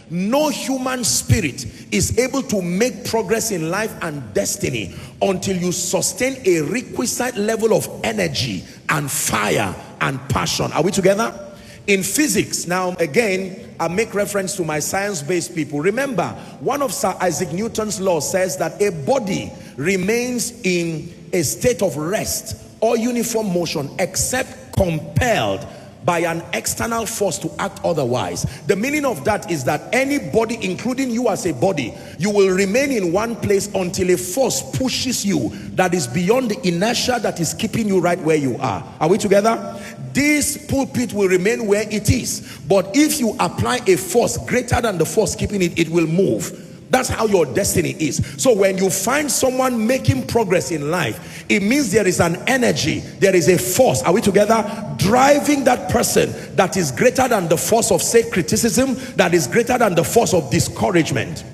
No human spirit is able to make progress in life and destiny until you sustain a requisite level of energy and fire and passion. Are we together? In physics, now again, I make reference to my science-based people. Remember, one of Sir Isaac Newton's laws says that a body remains in a state of rest or uniform motion except compelled by an external force to act otherwise. The meaning of that is that any body, including you as a body, you will remain in one place until a force pushes you that is beyond the inertia that is keeping you right where you are. Are we together? This pulpit will remain where it is, but if you apply a force greater than the force keeping it, it will move. That's how your destiny is. So when you find someone making progress in life, it means there is an energy, there is a force, are we together, driving that person that is greater than the force of, say, criticism, that is greater than the force of discouragement.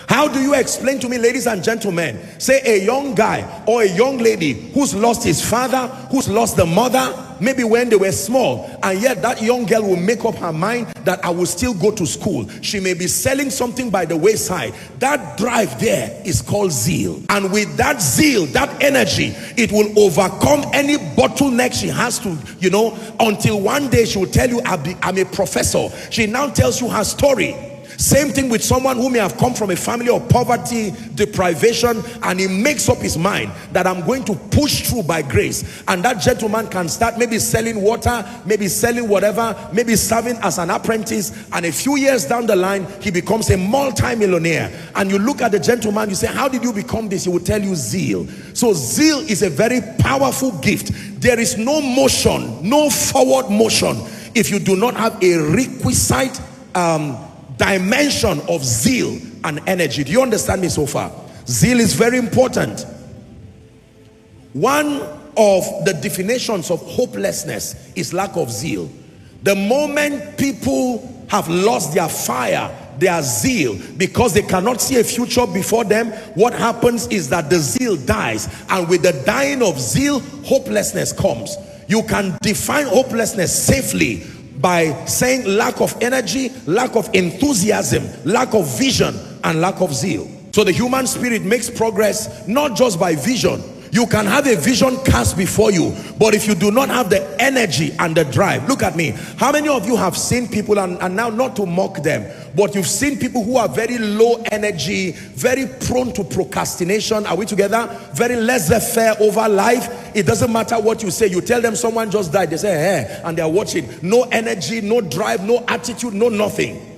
How do you explain to me, ladies and gentlemen, say a young guy or a young lady who's lost his father, who's lost the mother, maybe when they were small, and yet that young girl will make up her mind that I will still go to school. She may be selling something by the wayside. That drive there is called zeal. And with that zeal, that energy, it will overcome any bottleneck she has to, until one day she will tell you, I'm a professor. She now tells you her story. Same thing with someone who may have come from a family of poverty, deprivation, and he makes up his mind that I'm going to push through by grace. And that gentleman can start maybe selling water, maybe selling whatever, maybe serving as an apprentice, and a few years down the line, he becomes a multi-millionaire. And you look at the gentleman, you say, how did you become this? He will tell you zeal. So zeal is a very powerful gift. There is no motion, no forward motion, if you do not have a requisite dimension of zeal and energy. Do you understand me so far? Zeal is very important. One of the definitions of hopelessness is lack of zeal. The moment people have lost their fire, their zeal, because they cannot see a future before them, what happens is that the zeal dies, and with the dying of zeal, hopelessness comes. You can define hopelessness safely by saying lack of energy, lack of enthusiasm, lack of vision, and lack of zeal. So the human spirit makes progress not just by vision. You can have a vision cast before you, but if you do not have the energy and the drive, look at me. How many of you have seen people, and now not to mock them, but you've seen people who are very low energy, very prone to procrastination? Are we together? Very laissez-faire over life. It doesn't matter what you say. You tell them someone just died, they say, hey, and they're watching. No energy, no drive, no attitude, no nothing.